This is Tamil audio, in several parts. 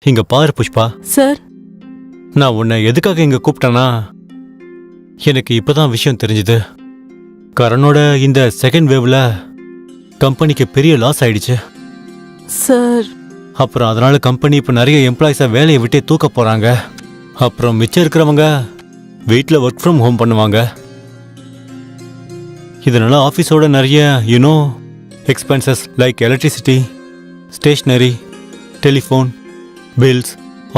இங்க பாரு புஷ்பா, சார். நான் உன்னை எதுக்காக இங்க கூப்பிட்டேன்னா, எனக்கு இப்பதான் விஷயம் தெரிஞ்சுது. கரனோட இந்த செகண்ட் வேவ்ல கம்பெனிக்கு பெரிய லாஸ் ஆயிடுச்சு. சார். அப்புறம் அதனால கம்பெனி இப்போ நிறைய எம்ப்ளாயிஸை வேலையை விட்டே தூக்க போறாங்க. அப்புறம் மிச்சம் இருக்கிறவங்க வீட்டில் ஒர்க் ஃப்ரம் ஹோம் பண்ணுவாங்க. இதனால ஆஃபீஸோட நிறைய expenses like electricity, stationery, telephone bills,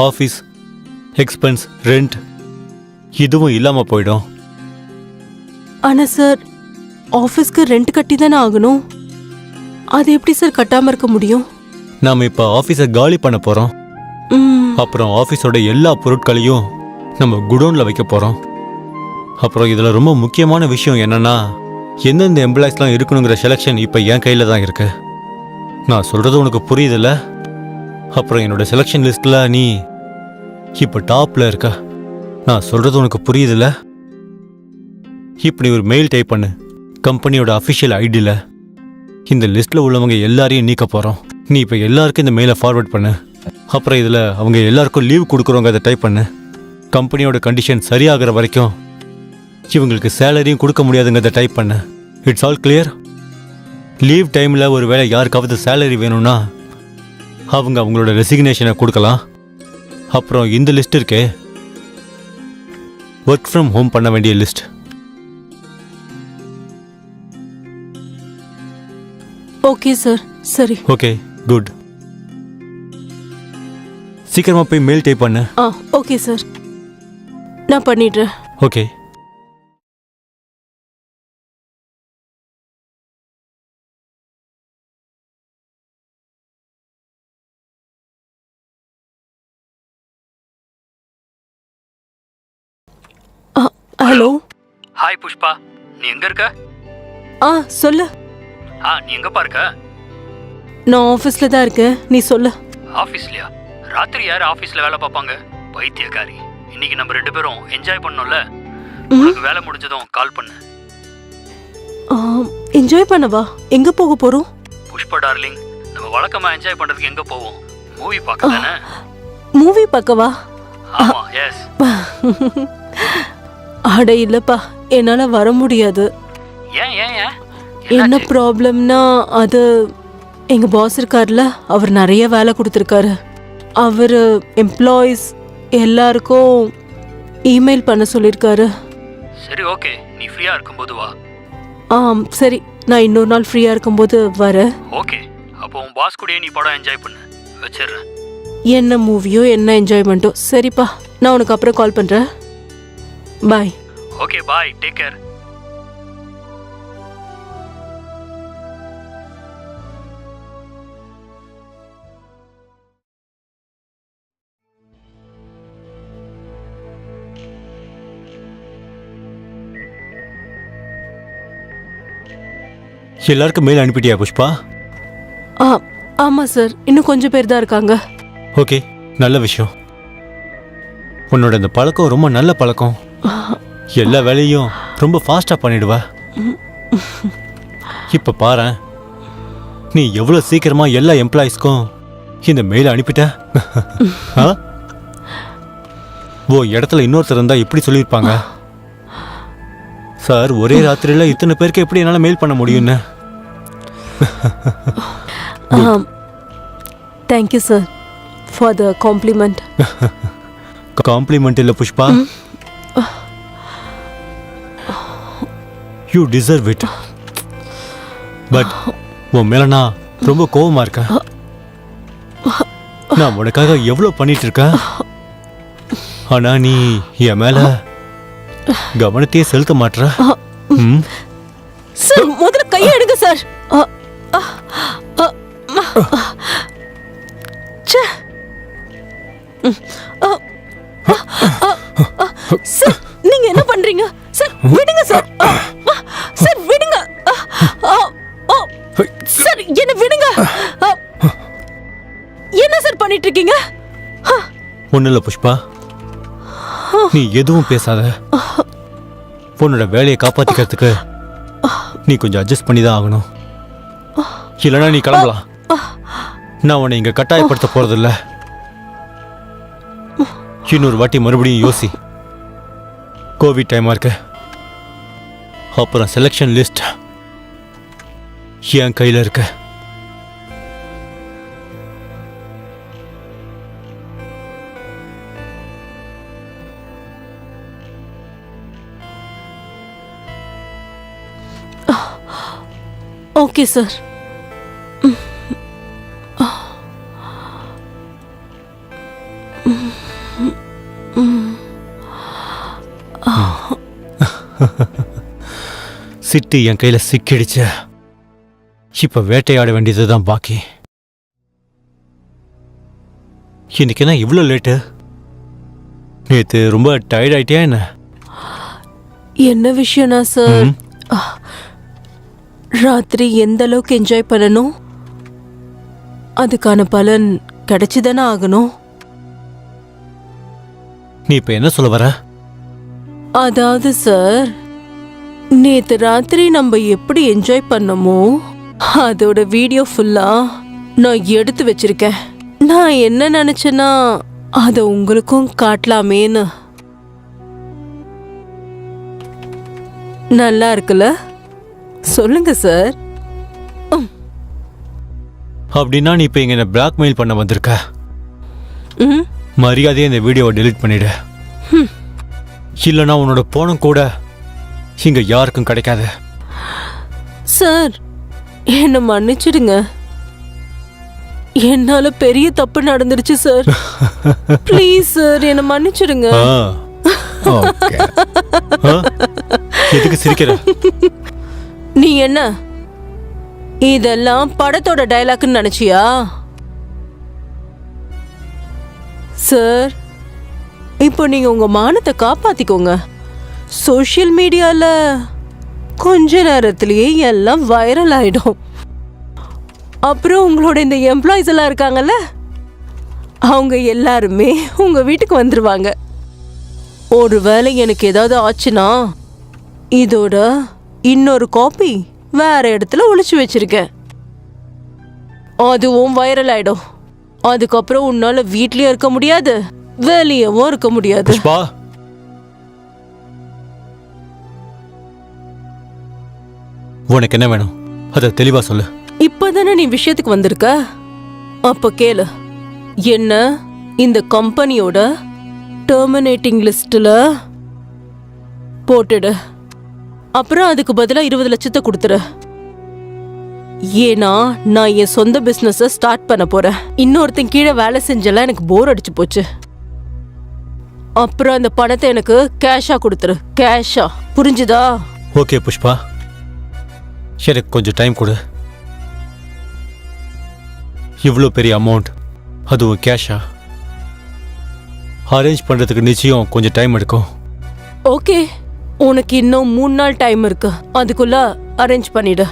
office expense, rent இதுவும் இல்லாமல் போயிடும். ஆனா சார், ஆஃபீஸ்க்கு ரெண்ட் கட்டி தானே ஆகணும். அது எப்படி சார் கட்டாம இருக்க முடியும்? நாம் இப்போ ஆஃபீஸை காலி பண்ண போகிறோம். அப்புறம் ஆஃபீஸோட எல்லா பொருட்களையும் நம்ம குடோனில் வைக்க போகிறோம். அப்புறம் இதில் ரொம்ப முக்கியமான விஷயம் என்னன்னா, எந்தெந்த எம்ப்ளாயிஸ்லாம் இருக்கணுங்கிற செலெக்ஷன் இப்போ என் கையில் தான் இருக்கு. நான் சொல்கிறது உனக்கு புரியுதில்ல? அப்புறம் என்னோட செலெக்ஷன் லிஸ்ட்டில் நீ இப்போ டாப்பில் இருக்க. நான் சொல்கிறது உனக்கு புரியுதில்ல? இப்படி ஒரு மெயில் டைப் பண்ணு கம்பெனியோட அஃபிஷியல் ஐடியில். இந்த லிஸ்ட்டில் உள்ளவங்க எல்லாரையும் நீக்க போகிறோம். நீ இப்போ எல்லாருக்கும் இந்த மெயிலை ஃபார்வர்ட் பண்ணு. அப்புறம் இதில் அவங்க எல்லாருக்கும் லீவ் கொடுக்குறவங்க அதை டைப் பண்ணு. கம்பெனியோட கண்டிஷன் சரியாகிற வரைக்கும் இவங்களுக்கு சேலரியும் கொடுக்க முடியாதுங்கிறத டைப் பண்ணு. It's all clear? லீவ் டைமில் ஒரு வேளை யாருக்காவது சேலரி வேணும்னா அவங்க அவங்களோட ரெசிக்னேஷனை கொடுக்கலாம். அப்புறம் இந்த லிஸ்ட் இருக்கே, ஒர்க் ஃப்ரம் ஹோம் பண்ண வேண்டிய லிஸ்ட். Okay sir. சரி. Okay, good. சீக்கிரமா போய் மெயில் டைப் பண்ணு. ஓகே சார், நான் பண்ணிடுறேன். ஓகே. ஹலோ. ஹாய் புஷ்பா, நீ எங்க இருக்க? சொல்லு. நீ எங்கப்பா இருக்க? நான் ஆஃபீஸில் தான் இருக்கேன். நீ சொல்லு. ஆஃபீஸ்லையா? ராத்திரி யார் ஆஃபீஸில் வேலை பார்ப்பாங்க? பைத்தியக்காரி. இன்னைக்கு நம்ம 2 பேரும் என்ஜாய் பண்ணோம்ல. உனக்கு வேலை முடிஞ்சதும் கால் பண்ணு. என்ஜாய் பண்ணவா? எங்க போக போறோம்? புஷ்பா டார்லிங், நம்ம வழக்கமா என்ஜாய் பண்றதுக்கு எங்க போவோம்? மூவி பார்க்க தானே. மூவி பார்க்கவா? ஆமா, எஸ். அட இல்லப்பா, என்னால வர முடியாது. ஏன் ஏன் ஏன்? என்ன ப்ராப்ளம்னா, அது எங்க பாஸ் இருக்கார்ல, அவர் நிறைய வேலை கொடுத்துருக்காரு. அவர் எம்ப்ளாயீஸ் எல்லாருக்கும் இமெயில் பண்ண சொல்லியிருக்காரு. சரி, ஓகே, நீ ஃப்ரீயா இருக்கும்போது வா. சரி, நான் இன்னொரு நாள் ஃப்ரீயா இருக்கும்போது வரேன். ஓகே, அப்போ உன் பாஸ் கூடயே நீ படம் என்ஜாய் பண்ணு. வச்சிடுறேன். என்ன மூவியோ என்ன என்ஜாய்மெண்ட்டோ. சரிப்பா, நான் உனக்கு அப்புறம் கால் பண்றேன். பாய். ஓகே, பாய், டேக் கேர். எல்லாருக்கும் மெயில் அனுப்பிட்டியா புஷ்பா? ஆமா சார், இன்னும் கொஞ்சம் பேர் தான் இருக்காங்க. ஓகே, நல்ல விஷயம். உன்னோட இந்த பழக்கம் ரொம்ப நல்ல பழக்கம். எல்லா வேலையும் ரொம்ப ஃபாஸ்டா பண்ணிடுவ. இப்ப பாரு, நீ எவ்வளவு சீக்கிரமா எல்லா எம்ப்ளாயிஸ்க்கும் இந்த மெயில் அனுப்பிட்ட. ஓ இடத்துல இன்னொருத்தர் இருந்தா எப்படி சொல்லியிருப்பாங்க? சார், ஒரே ராத்திரியில இத்தனை பேருக்கு எப்படி என்னால மெயில் பண்ண முடியும்னு. Thank you sir for the compliment. Compliment இல்ல Pushpa, you deserve it. But உன் மேல நான் ரொம்ப கோவமா இருக்கேன். நான் உனக்காக எவ்வளவு பண்ணிட்டு இருக்கேன். ஆனா நீ என் மேல கவனத்தையே செலுத்த மாட்ற. சார், முதல்ல கையை எடுங்க சார். சார், நீங்க என்ன பண்றீங்க? சார், விடுங்க சார். சார், விடுங்க. சார், என்ன விடுங்க. என்ன சார் பண்ணிட்டு இருக்கீங்க? ஒண்ணு இல்ல புஷ்பா, நீ எதுவும் பேசாத. உன்னோட வேலையை காப்பாத்திக்கிறதுக்கு நீ கொஞ்சம் அட்ஜஸ்ட் பண்ணி தான் ஆகணும். இல்லைன்னா நீ கிளம்பலாம். நான் உன்னை இங்க கட்டாயப்படுத்த போறதில்ல. இன்னொரு வாட்டி மறுபடியும் யோசி. கோவிட் டைமா இருக்கு. அப்புறம் செலெக்ஷன் லிஸ்ட் என் கையில் இருக்கு. Okay sir. சிட்டி என் கையில சிக்கிடுச்சு. இப்ப வேட்டையாட வேண்டியதுதான் பாக்கி. இன்னைக்கு என்ன இவ்வளோ லேட்டு? நேத்து ரொம்ப டயர்ட் ஆயிட்டியா என்ன? என்ன விஷயம்னா சார், ராத்திரி எந்த அளவுக்கு என்ஜாய் பண்ணணும் அதுக்கான பலன் கிடைச்சுதானே ஆகணும். நீ இப்ப என்ன சொல்ல வர? அதாவது சார், நேத்து ராத்திரி நம்ம எப்படி என்ஜாய் பண்ணமோ அதோட வீடியோ ஃபுல்லா நான் எடுத்து வச்சிருக்கேன். நான் என்ன நினைச்சேன்னா அதை உங்களுக்கும் காட்டலாமேன்னு. நல்லா இருக்குல்ல? சொல்லுங்க சார். அப்படின்னா நீ இப்ப இங்க என்ன பிளாக்மெயில் பண்ண வந்திருக்க? ம், மரியாதையை இந்த வீடியோவை டெலீட் பண்ணிடு. இல்லைன்னா உன்னோட போனம் கூட இங்க யாருக்கும் கிடைக்காது. சார் என்ன மன்னிச்சிடுங்க. என்னால பெரிய தப்பு நடந்துருச்சு சார். ப்ளீஸ் சார் என்ன மன்னிச்சிடுங்க. ஓகே. எதுக்கு சிரிக்கிற? நீ என்ன இதெல்லாம் படத்தோட டயலாக்னு நினைச்சியா? சார் இப்போ நீங்க உங்க மானத்தை காப்பாத்திக்கோங்க. சோஷியல் மீடியால கொஞ்ச நேரத்திலேயே எல்லாம் வைரல் ஆயிடும். அப்புறம் உங்களோட இந்த எம்ப்ளாயிஸ் எல்லாம் இருக்காங்கல்ல, அவங்க எல்லாருமே உங்க வீட்டுக்கு வந்துருவாங்க. ஒருவேளை எனக்கு ஏதாவது ஆச்சுன்னா இதோட இன்னொரு காப்பி வேற இடத்துல ஒளிச்சு வச்சிருக்கேன். அதுவும் வைரல் ஆயிடும். அதுக்கப்புறம் உன்னால வீட்லயும் இருக்க முடியாது, வெளியவும் இருக்க முடியாது. புஷ்பா, உனக்கு என்ன வேணும் அத தெளிவா சொல்லு. இப்பதானே நீ விஷயத்துக்கு வந்திருக்க, அப்ப கேளு. என்ன இந்த கம்பெனியோட டெர்மினேட்டிங் லிஸ்ட்ல போட்டுடு. அப்புறம் அதுக்கு பதிலா 20 லட்சத்தை கொடுத்துரு. ஏன்னா நான் என் சொந்த பிசினஸ் ஸ்டார்ட் பண்ண போறேன். இன்னொருத்தன் கீழே வேலை செஞ்செல்லாம் எனக்கு போர் அடிச்சு போச்சு. அப்புறம் அந்த பணத்தை எனக்கு கேஷா கொடுத்துரு. கேஷா, புரிஞ்சுதா? ஓகே புஷ்பா, எனக்கு கொஞ்சம் டைம் கொடு. இவ்வளோ பெரிய அமௌண்ட், அதுவும் கேஷா, அரேஞ்ச் பண்றதுக்கு நிச்சயம் கொஞ்சம் டைம் எடுக்கும். ஓகே, உனக்கு இன்னும் 3 நாள் டைம் இருக்கு. அதுக்குள்ள அரேஞ்ச் பண்ணிடு.